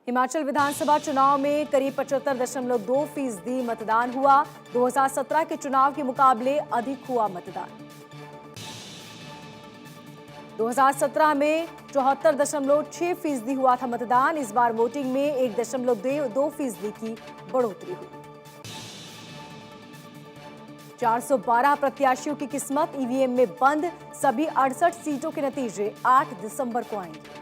हिमाचल विधानसभा चुनाव में करीब 75.2% मतदान हुआ। 2017 के चुनाव के मुकाबले अधिक हुआ मतदान। 2017 में 74.6% हुआ था मतदान। इस बार वोटिंग में 1.2% की बढ़ोतरी हुई। 412 प्रत्याशियों की किस्मत ईवीएम में बंद। सभी 68 सीटों के नतीजे 8 दिसंबर को आएंगे।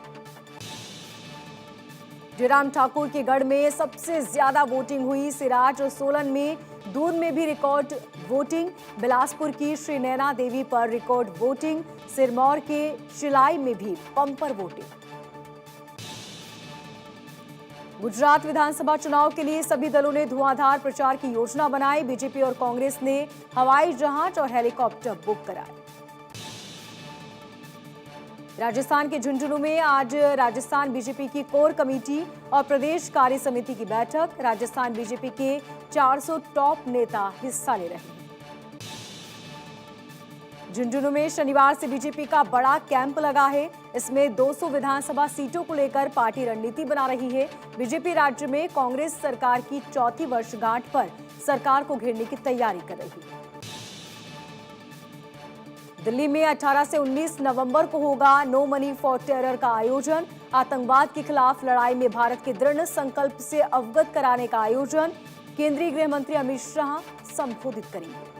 जयराम ठाकुर के गढ़ में सबसे ज्यादा वोटिंग हुई। सिराज और सोलन में, दून में भी रिकॉर्ड वोटिंग। बिलासपुर की श्री नैना देवी पर रिकॉर्ड वोटिंग। सिरमौर के शिलाई में भी बम्पर वोटिंग। गुजरात विधानसभा चुनाव के लिए सभी दलों ने धुआंधार प्रचार की योजना बनाई। बीजेपी और कांग्रेस ने हवाई जहाज और हेलीकॉप्टर बुक कराए। राजस्थान के झुंझुनू में आज राजस्थान बीजेपी की कोर कमेटी और प्रदेश कार्य समिति की बैठक। राजस्थान बीजेपी के 400 टॉप नेता हिस्सा ले रहे हैं। झुंझुनू में शनिवार से बीजेपी का बड़ा कैंप लगा है। इसमें 200 विधानसभा सीटों को लेकर पार्टी रणनीति बना रही है। बीजेपी राज्य में कांग्रेस सरकार की चौथी वर्षगांठ पर सरकार को घेरने की तैयारी कर रही है। दिल्ली में 18 से 19 नवंबर को होगा नो मनी फॉर टेरर का आयोजन। आतंकवाद के खिलाफ लड़ाई में भारत के दृढ़ संकल्प से अवगत कराने का आयोजन। केंद्रीय गृह मंत्री अमित शाह संबोधित करेंगे।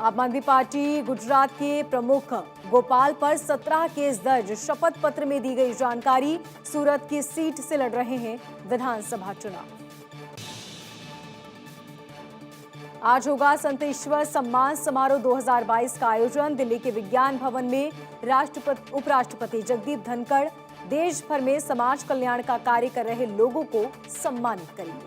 आम आदमी पार्टी गुजरात के प्रमुख गोपाल पर 17 केस दर्ज। शपथ पत्र में दी गई जानकारी। सूरत की सीट से लड़ रहे हैं विधानसभा चुनाव। आज होगा संत ईश्वर सम्मान समारोह 2022 का आयोजन। दिल्ली के विज्ञान भवन में उपराष्ट्रपति जगदीप धनखड़ देश भर में समाज कल्याण का कार्य कर रहे लोगों को सम्मानित करेंगे।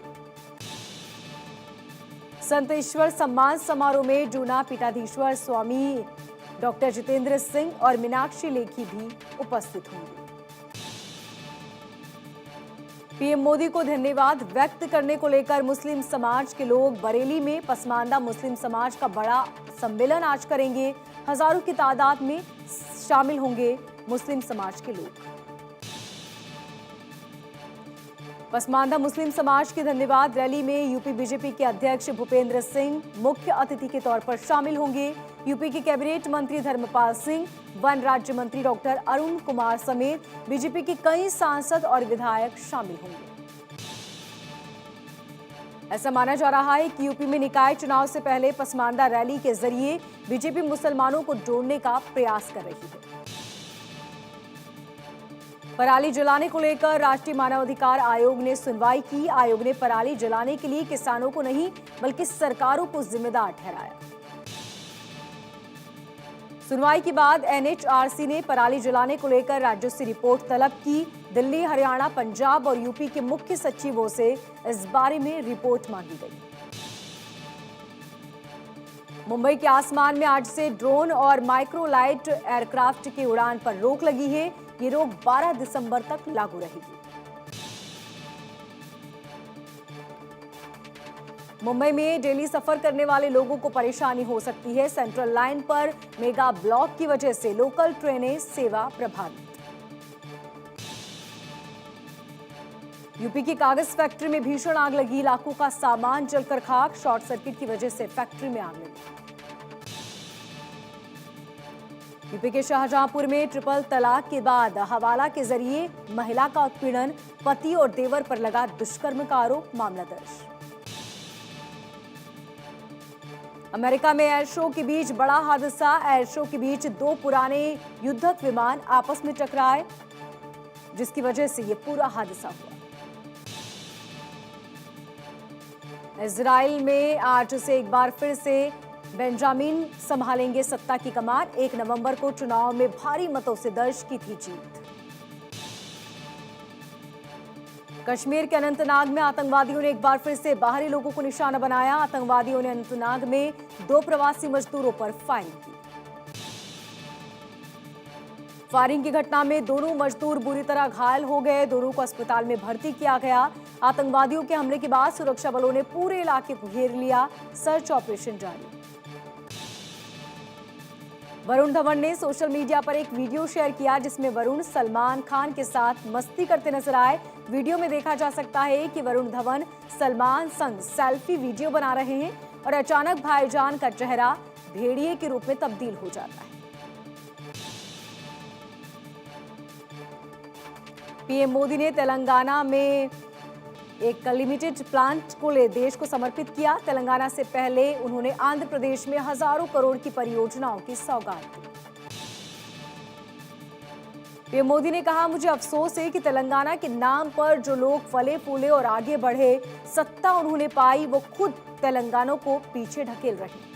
संत ईश्वर सम्मान समारोह में जूना पीठाधीश्वर स्वामी डॉक्टर जितेंद्र सिंह और मीनाक्षी लेखी भी उपस्थित होंगे। पीएम मोदी को धन्यवाद व्यक्त करने को लेकर मुस्लिम समाज के लोग बरेली में पसमानदा मुस्लिम समाज का बड़ा सम्मेलन आज करेंगे। हजारों की तादाद में शामिल होंगे मुस्लिम समाज के लोग। पसमानदा मुस्लिम समाज की धन्यवाद रैली में यूपी बीजेपी के अध्यक्ष भूपेंद्र सिंह मुख्य अतिथि के तौर पर शामिल होंगे। यूपी के कैबिनेट मंत्री धर्मपाल सिंह, वन राज्य मंत्री डॉक्टर अरुण कुमार समेत बीजेपी के कई सांसद और विधायक शामिल होंगे। ऐसा माना जा रहा है कि यूपी में निकाय चुनाव से पहले पसमानदा रैली के जरिए बीजेपी मुसलमानों को जोड़ने का प्रयास कर रही है। पराली जलाने को लेकर राष्ट्रीय मानवाधिकार आयोग ने सुनवाई की। आयोग ने पराली जलाने के लिए किसानों को नहीं बल्कि सरकारों को जिम्मेदार ठहराया। सुनवाई के बाद एनएचआरसी ने पराली जलाने को लेकर राज्यों से रिपोर्ट तलब की। दिल्ली, हरियाणा, पंजाब और यूपी के मुख्य सचिवों से इस बारे में रिपोर्ट मांगी गई। मुंबई के आसमान में आज से ड्रोन और माइक्रोलाइट एयरक्राफ्ट की उड़ान पर रोक लगी है। ये रोक 12 दिसंबर तक लागू रहेगी। मुंबई में डेली सफर करने वाले लोगों को परेशानी हो सकती है। सेंट्रल लाइन पर मेगा ब्लॉक की वजह से लोकल ट्रेनें सेवा प्रभावित। यूपी की कागज फैक्ट्री में भीषण आग लगी। लाखों का सामान जलकर खाक। शॉर्ट सर्किट की वजह से फैक्ट्री में आग लगी। यूपी के शाहजहांपुर में ट्रिपल तलाक के बाद हवाला के जरिए महिला का उत्पीड़न। पति और देवर पर लगा दुष्कर्म का आरोप। मामला दर्ज। अमेरिका में एयर शो के बीच बड़ा हादसा। एयर शो के बीच 2 पुराने युद्धक विमान आपस में टकराए, जिसकी वजह से यह पूरा हादसा हुआ। इजराइल में आज से एक बार फिर से बेंजामिन संभालेंगे सत्ता की कमान। 1 नवंबर को चुनाव में भारी मतों से दर्ज की थी जीत। कश्मीर के अनंतनाग में आतंकवादियों ने एक बार फिर से बाहरी लोगों को निशाना बनाया। आतंकवादियों ने अनंतनाग में 2 प्रवासी मजदूरों पर फायरिंग की। फायरिंग की घटना में दोनों मजदूर बुरी तरह घायल हो गए। दोनों को अस्पताल में भर्ती किया गया। आतंकवादियों के हमले के बाद सुरक्षा बलों ने पूरे इलाके को घेर लिया। सर्च ऑपरेशन जारी। वरुण धवन ने सोशल मीडिया पर एक वीडियो शेयर किया जिसमें वरुण सलमान खान के साथ मस्ती करते नजर आए। वीडियो में देखा जा सकता है कि वरुण धवन सलमान संग सेल्फी वीडियो बना रहे हैं और अचानक भाईजान का चेहरा भेड़िए के रूप में तब्दील हो जाता है। पीएम मोदी ने तेलंगाना में एक लिमिटेड प्लांट को देश को समर्पित किया। तेलंगाना से पहले उन्होंने आंध्र प्रदेश में हजारों करोड़ की परियोजनाओं की सौगात दी। पीएम मोदी ने कहा, मुझे अफसोस है कि तेलंगाना के नाम पर जो लोग फले फूले और आगे बढ़े, सत्ता उन्होंने पाई, वो खुद तेलंगाना को पीछे ढकेल रहे।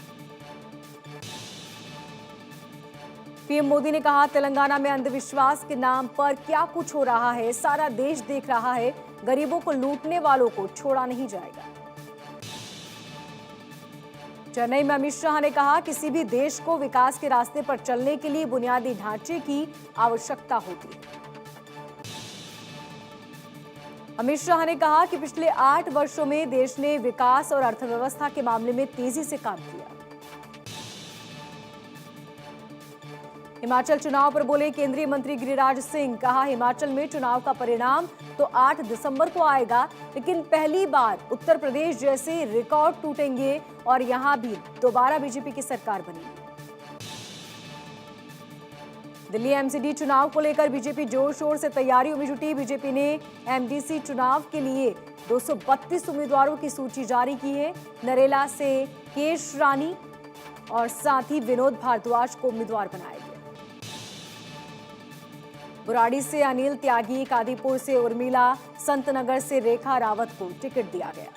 पीएम मोदी ने कहा, तेलंगाना में अंधविश्वास के नाम पर क्या कुछ हो रहा है, सारा देश देख रहा है। गरीबों को लूटने वालों को छोड़ा नहीं जाएगा। चेन्नई में अमित शाह ने कहा, किसी भी देश को विकास के रास्ते पर चलने के लिए बुनियादी ढांचे की आवश्यकता होती है। अमित शाह ने कहा कि पिछले 8 वर्षों में देश ने विकास और अर्थव्यवस्था के मामले में तेजी से काम किया। हिमाचल चुनाव पर बोले केंद्रीय मंत्री गिरिराज सिंह, कहा हिमाचल में चुनाव का परिणाम तो 8 दिसंबर को आएगा, लेकिन पहली बार उत्तर प्रदेश जैसे रिकॉर्ड टूटेंगे और यहां भी दोबारा बीजेपी की सरकार बनेगी। दिल्ली एमसीडी चुनाव को लेकर बीजेपी जोर शोर से तैयारियों में जुटी। बीजेपी ने एमडीसी चुनाव के लिए 232 उम्मीदवारों की सूची जारी की है। नरेला से केश रानी और साथ ही विनोद भारद्वाज को उम्मीदवार बनाया गया। बुराड़ी से अनिल त्यागी, कादीपुर से उर्मिला, संतनगर से रेखा रावत को टिकट दिया गया।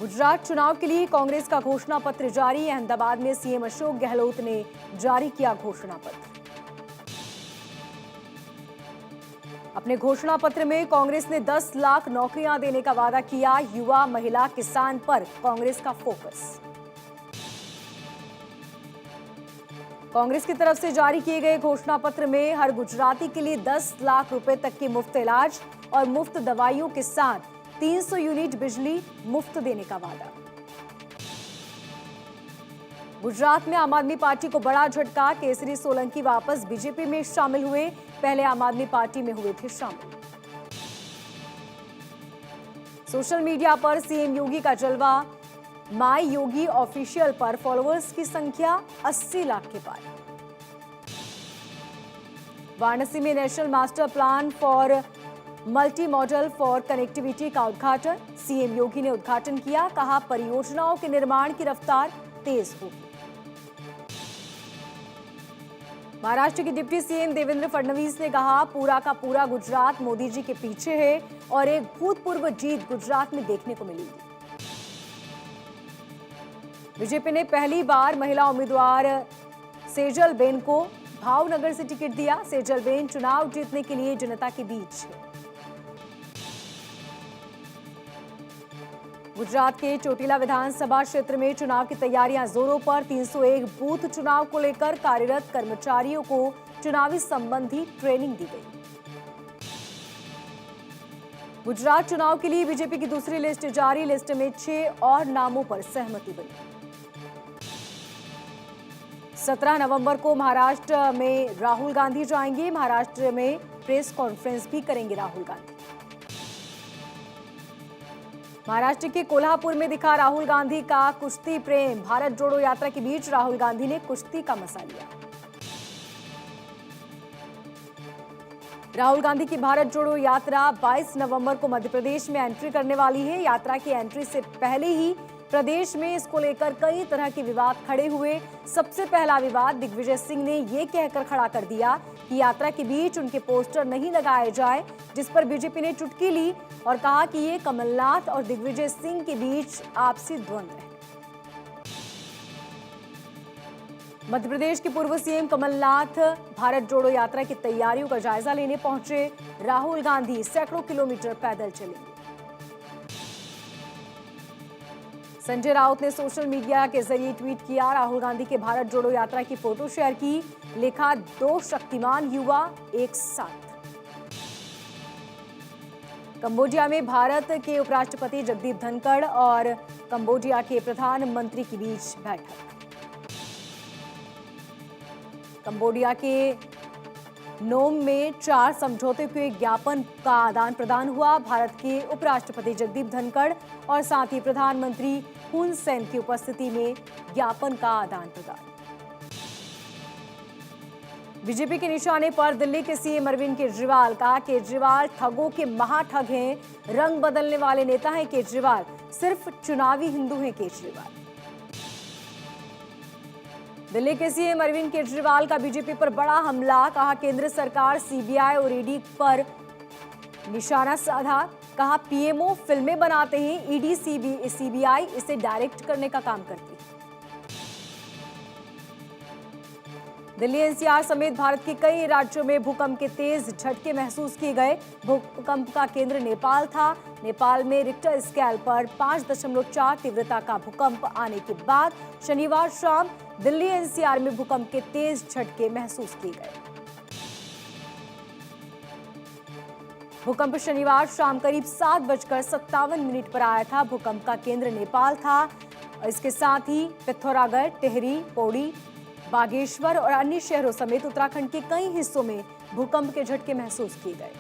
गुजरात चुनाव के लिए कांग्रेस का घोषणा पत्र जारी। अहमदाबाद में सीएम अशोक गहलोत ने जारी किया घोषणा पत्र। अपने घोषणा पत्र में कांग्रेस ने 10 लाख नौकरियां देने का वादा किया। युवा, महिला, किसान पर कांग्रेस का फोकस। कांग्रेस की तरफ से जारी किए गए घोषणा पत्र में हर गुजराती के लिए 10 लाख रुपए तक की मुफ्त इलाज और मुफ्त दवाइयों के साथ 300 यूनिट बिजली मुफ्त देने का वादा। गुजरात में आम आदमी पार्टी को बड़ा झटका। केसरी सोलंकी वापस बीजेपी में शामिल हुए। पहले आम आदमी पार्टी में हुए थे शामिल। सोशल मीडिया पर सीएम योगी का जलवा। माई योगी ऑफिशियल पर फॉलोअर्स की संख्या 80 लाख के पार। वाराणसी में national master plan for multi modal for connectivity का उद्घाटन। सीएम योगी ने उद्घाटन किया। कहा, परियोजनाओं के निर्माण की रफ्तार तेज होगी। महाराष्ट्र के डिप्टी सीएम देवेंद्र फडणवीस ने कहा, पूरा का पूरा गुजरात मोदी जी के पीछे है और एक भूतपूर्व जीत गुजरात में देखने को मिलेगी। बीजेपी ने पहली बार महिला उम्मीदवार सेजल बेन को भावनगर से टिकट दिया। सेजल बेन चुनाव जीतने के लिए जनता के बीच है। गुजरात के चोटिला विधानसभा क्षेत्र में चुनाव की तैयारियां जोरों पर। 301 बूथ चुनाव को लेकर कार्यरत कर्मचारियों को चुनावी संबंधी ट्रेनिंग दी गई। गुजरात चुनाव के लिए बीजेपी की दूसरी लिस्ट जारी। लिस्ट में 6 और नामों पर सहमति बनी। 17 नवंबर को महाराष्ट्र में राहुल गांधी जाएंगे। महाराष्ट्र में प्रेस कॉन्फ्रेंस भी करेंगे राहुल गांधी। महाराष्ट्र के कोल्हापुर में दिखा राहुल गांधी का कुश्ती प्रेम। भारत जोड़ो यात्रा के बीच राहुल गांधी ने कुश्ती का मजा लिया। राहुल गांधी की भारत जोड़ो यात्रा 22 नवंबर को मध्य प्रदेश में एंट्री करने वाली है। यात्रा की एंट्री से पहले ही प्रदेश में इसको लेकर कई तरह के विवाद खड़े हुए। सबसे पहला विवाद दिग्विजय सिंह ने ये कहकर खड़ा कर दिया कि यात्रा के बीच उनके पोस्टर नहीं लगाए जाए, जिस पर बीजेपी ने चुटकी ली और कहा कि ये कमलनाथ और दिग्विजय सिंह के बीच आपसी द्वंद्व है। मध्य प्रदेश के पूर्व सीएम कमलनाथ भारत जोड़ो यात्रा की तैयारियों का जायजा लेने पहुंचे। राहुल गांधी सैकड़ों किलोमीटर पैदल चलेंगे। संजय राउत ने सोशल मीडिया के जरिए ट्वीट किया। राहुल गांधी के भारत जोड़ो यात्रा की फोटो शेयर की। लिखा, 2 शक्तिमान युवा एक साथ। कंबोडिया में भारत के उपराष्ट्रपति जगदीप धनखड़ और कंबोडिया के प्रधानमंत्री के बीच बैठक। कंबोडिया के नोम में 4 समझौते के ज्ञापन का आदान प्रदान हुआ। भारत के उपराष्ट्रपति जगदीप धनखड़ और साथ ही प्रधानमंत्री हुन सेन की उपस्थिति में ज्ञापन का आदान प्रदान। बीजेपी के निशाने पर दिल्ली के सीएम अरविंद केजरीवाल का। केजरीवाल ठगों के महाठग हैं, रंग बदलने वाले नेता हैं केजरीवाल, सिर्फ चुनावी हिंदू हैं केजरीवाल। दिल्ली के सीएम अरविंद केजरीवाल का बीजेपी पर बड़ा हमला। कहा केंद्र सरकार सीबीआई और ईडी पर निशाना साधा। कहा पीएमओ फिल्में बनाते हैं, ईडी सीबीआई इसे डायरेक्ट करने का काम करती है। दिल्ली एनसीआर समेत भारत के कई राज्यों में भूकंप के तेज झटके महसूस किए गए। भूकंप का केंद्र नेपाल था। नेपाल में रिक्टर स्केल पर 5.4 तीव्रता का भूकंप आने के बाद शनिवार शाम दिल्ली एनसीआर में भूकंप के तेज झटके महसूस किए गए। भूकंप शनिवार शाम करीब 7:57 पर आया था। भूकंप का केंद्र नेपाल था। इसके साथ ही पिथौरागढ़, टिहरी, पौड़ी, बागेश्वर और अन्य शहरों समेत उत्तराखंड के कई हिस्सों में भूकंप के झटके महसूस किए गए।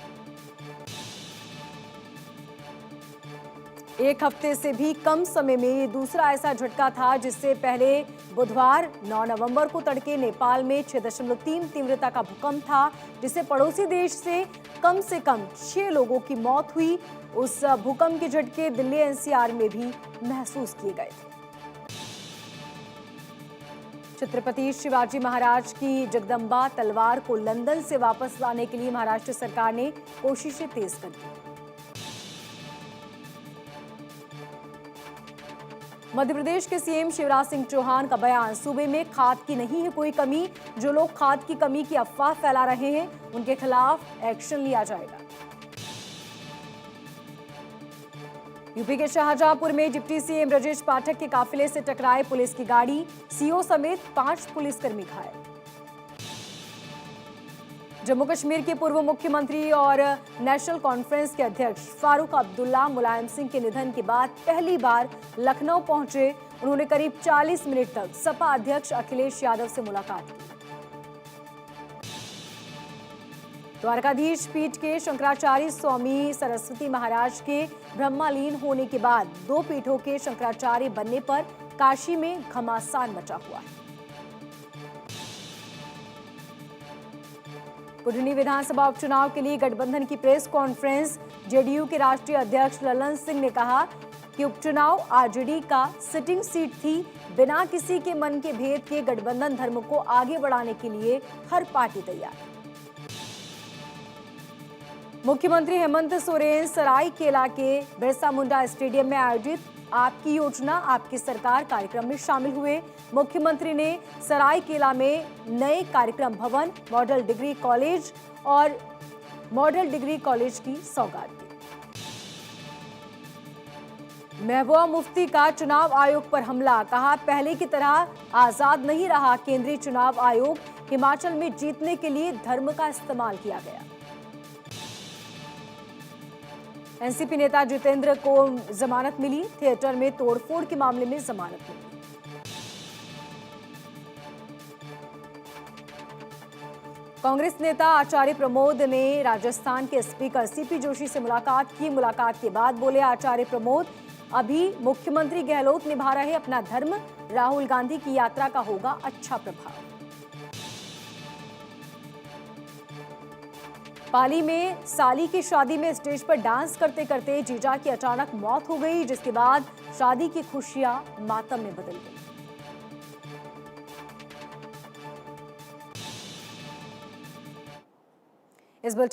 एक हफ्ते से भी कम समय में ये दूसरा ऐसा झटका था, जिससे पहले बुधवार 9 नवंबर को तड़के नेपाल में 6.3 तीव्रता का भूकंप था, जिससे पड़ोसी देश से कम 6 लोगों की मौत हुई। उस भूकंप के झटके दिल्ली एनसीआर में भी महसूस किए गए थे। छत्रपति शिवाजी महाराज की जगदम्बा तलवार को लंदन से वापस लाने के लिए महाराष्ट्र सरकार ने कोशिशें तेज कर दी। मध्य प्रदेश के सीएम शिवराज सिंह चौहान का बयान, सूबे में खाद की नहीं है कोई कमी, जो लोग खाद की कमी की अफवाह फैला रहे हैं उनके खिलाफ एक्शन लिया जाएगा। यूपी के शाहजहांपुर में डिप्टी सीएम ब्रजेश पाठक के काफिले से टकराए पुलिस की गाड़ी, सीओ समेत 5 पुलिसकर्मी घायल। जम्मू कश्मीर के पूर्व मुख्यमंत्री और नेशनल कॉन्फ्रेंस के अध्यक्ष फारूक अब्दुल्ला मुलायम सिंह के निधन के बाद पहली बार लखनऊ पहुंचे। उन्होंने करीब 40 मिनट तक सपा अध्यक्ष अखिलेश यादव से मुलाकात की। द्वारकाधीश पीठ के शंकराचार्य स्वामी सरस्वती महाराज के ब्रह्मलीन होने के बाद 2 पीठों के शंकराचार्य बनने पर काशी में घमासान मचा हुआ है। बुधनी विधानसभा उपचुनाव के लिए गठबंधन की प्रेस कॉन्फ्रेंस। जेडीयू के राष्ट्रीय अध्यक्ष ललन सिंह ने कहा कि उपचुनाव आरजेडी का सिटिंग सीट थी। बिना किसी के मन के भेद के गठबंधन धर्म को आगे बढ़ाने के लिए हर पार्टी तैयार है। मुख्यमंत्री हेमंत सोरेन सरायकेला के बिरसा मुंडा स्टेडियम में आयोजित आपकी योजना आपकी सरकार कार्यक्रम में शामिल हुए। मुख्यमंत्री ने सरायकेला में नए कार्यक्रम भवन, मॉडल डिग्री कॉलेज और मॉडल डिग्री कॉलेज की सौगात दी। महबूबा मुफ्ती का चुनाव आयोग पर हमला। कहा पहले की तरह आजाद नहीं रहा केंद्रीय चुनाव आयोग। हिमाचल में जीतने के लिए धर्म का इस्तेमाल किया गया। एनसीपी नेता जितेंद्र को जमानत मिली। थिएटर में तोड़फोड़ के मामले में जमानत मिली। कांग्रेस नेता आचार्य प्रमोद ने राजस्थान के स्पीकर सीपी जोशी से मुलाकात की। मुलाकात के बाद बोले आचार्य प्रमोद, अभी मुख्यमंत्री गहलोत निभा रहे अपना धर्म, राहुल गांधी की यात्रा का होगा अच्छा प्रभाव। पाली में साली की शादी में स्टेज पर डांस करते करते जीजा की अचानक मौत हो गई, जिसके बाद शादी की खुशियां मातम में बदल गई। इस